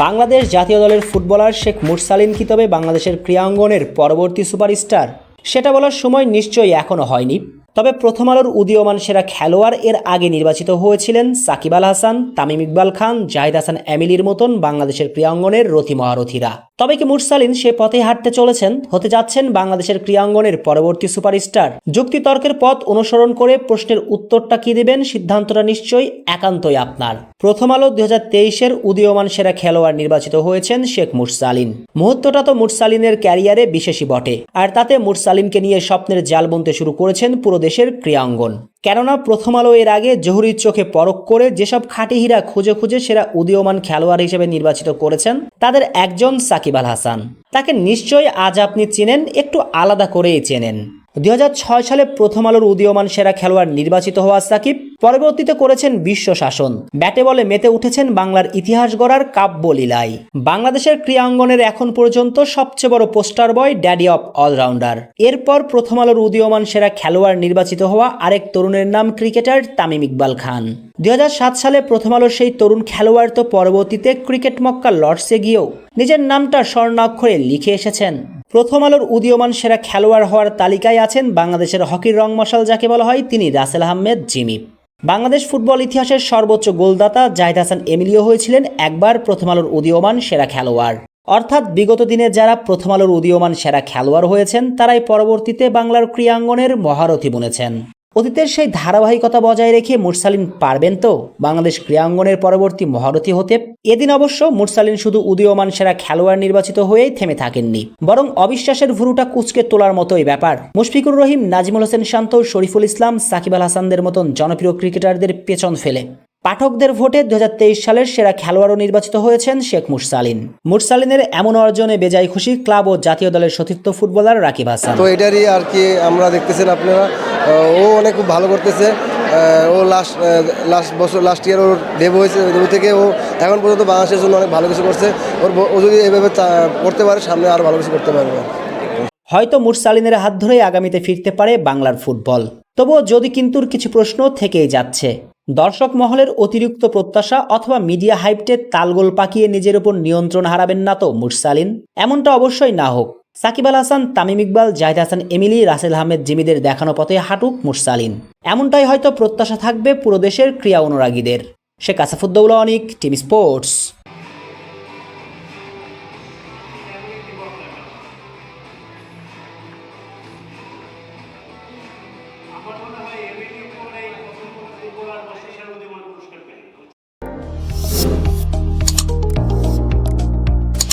বাংলাদেশ জাতীয় দলের ফুটবলার শেখ মুরসালিন কি তবে বাংলাদেশের ক্রীড়াঙ্গনের পরবর্তী সুপারস্টার? সেটা বলার সময় নিশ্চয়ই এখনো হয়নি। তবে প্রথম আলোর উদীয়মান সেরা খেলোয়াড় এর আগে নির্বাচিত হয়েছিলেন সাকিব আল হাসান, তামিম ইকবাল খান, জাহিদ হাসান এমিলির মতন বাংলাদেশের ক্রীড়াঙ্গনের রথী মহারথীরা। তবে কি মুরসালিন সে পথে হাঁটতে চলেছেন, হতে যাচ্ছেন বাংলাদেশের ক্রীড়াঙ্গনের পরবর্তী সুপারস্টার? যুক্তিতর্কের পথ অনুসরণ করে প্রশ্নের উত্তরটা কি দিবেন, সিদ্ধান্তটা নিশ্চয়ই একান্তই আপনার। প্রথম আলো 2023-এর উদীয়মান সেরা খেলোয়াড় নির্বাচিত হয়েছেন শেখ মুরসালিন। মুহূর্তটা তো মুরসালিনের ক্যারিয়ারে বিশেষই বটে, আর তাতে মুরসালিনকে নিয়ে স্বপ্নের জাল বুনতে শুরু করেছেন পুরো দেশের ক্রীড়াঙ্গন। কেননা প্রথম আলো এর আগে জহুরির চোখে পরখ করে যেসব খাঁটি হীরা খুঁজে খুঁজে সেরা উদীয়মান খেলোয়াড় হিসেবে নির্বাচিত করেছেন, তাদের একজন সাকিব আল হাসান। তাকে নিশ্চয়ই আজ আপনি চেনেন, একটু আলাদা করেই চেনেন। 2006 সালে প্রথম আলোর উদীয়মান সেরা খেলোয়াড় নির্বাচিত হওয়া সাকিব পরবর্তীতে করেছেন বিশ্ব শাসন। ব্যাটে বলে মেতে উঠেছেন বাংলার ইতিহাস গড়ার কাব্যলীলায়। বাংলাদেশের ক্রীড়াঙ্গনের এখন পর্যন্ত সবচেয়ে বড় poster boy, daddy of allrounder. এরপর প্রথম আলোর উদীয়মান সেরা খেলোয়াড় নির্বাচিত হওয়া আরেক তরুণের নাম ক্রিকেটার তামিম ইকবাল খান। 2007 সালে প্রথম আলোর সেই তরুণ খেলোয়াড় তো পরবর্তীতে ক্রিকেট মক্কা লর্ডসে গিয়েও নিজের নামটা স্বর্ণাক্ষরে লিখে এসেছেন। প্রথম আলোর উদীয়মান সেরা খেলোয়াড় হওয়ার তালিকায় আছেন বাংলাদেশের হকির রংমশাল যাকে বলা হয়, তিনি রাসেল আহমেদ জিমি। বাংলাদেশ ফুটবল ইতিহাসের সর্বোচ্চ গোলদাতা জাহিদ হাসান এমিলিও হয়েছিলেন একবার প্রথম আলোর উদীয়মান সেরা খেলোয়াড়। অর্থাৎ বিগত দিনে যারা প্রথম আলোর উদীয়মান সেরা খেলোয়াড় হয়েছেন, তারাই পরবর্তীতে বাংলার ক্রীড়াঙ্গনের মহারথী বুনেছেন। অতীতের সেই ধারাবাহিকতা বজায় রেখে মুরসালিন পারবেন তো বাংলাদেশ ক্রীড়াঙ্গনের পরবর্তী মহারথী হতে? এদিন অবশ্য মুরসালিন শুধু উদীয়মান সেরা খেলোয়াড় নির্বাচিত হয়েই থেমে থাকেননি, বরং অবিশ্বাসের ভুরুটা কুঁচকে তোলার মতোই ব্যাপার। মুশফিকুর রহিম, নাজিমুল হোসেন শান্ত, শরীফুল ইসলাম, সাকিব আল হাসানদের মতন জনপ্রিয় ক্রিকেটারদের পেছন ফেলে পাঠকদের ভোটে 2023 সালের সেরা খেলোয়াড়ও নির্বাচিত হয়েছেন শেখ মুরসালিন। মুরসালিনের এমন অর্জনে বেজায় খুশি ক্লাব ও জাতীয় দলের সতীর্থ ফুটবলার রাকিব হাসান। তো এটারই আর কি আমরা দেখতেছেন আপনারা, ও অনেক খুব ভালো করতেছে। ও লাস্ট ইয়ার ওর ডেবু হয়েছে, ডেবু থেকে ও এখন পর্যন্ত বাংলাদেশের জন্য অনেক ভালো কিছু করছে। ও যদি এভাবে করতে পারে, সামনে আরও ভালো কিছু করতে পারবে। হয়তো মুরসালিনের হাত ধরেই আগামীতে ফিরতে পারে বাংলার ফুটবল। তবুও যদি কিন্তুর কিছু প্রশ্ন থেকেই যাচ্ছে। দর্শক মহলের অতিরিক্ত প্রত্যাশা অথবা মিডিয়া হাইপটে তালগোল পাকিয়ে নিজের উপর নিয়ন্ত্রণ হারাবেন না তো মুরসালিন? এমনটা অবশ্যই না হোক। সাকিব আল হাসান, তামিম ইকবাল, জাহিদ হাসান এমিলি, রাসেল আহমেদ জিমিদের দেখানো পথে হাঁটুক মুরসালিন, এমনটাই হয়তো প্রত্যাশা থাকবে পুরো দেশের ক্রীড়া অনুরাগীদের। শেখ আসাফুদ্দৌলা অনিক, টিভি স্পোর্টস।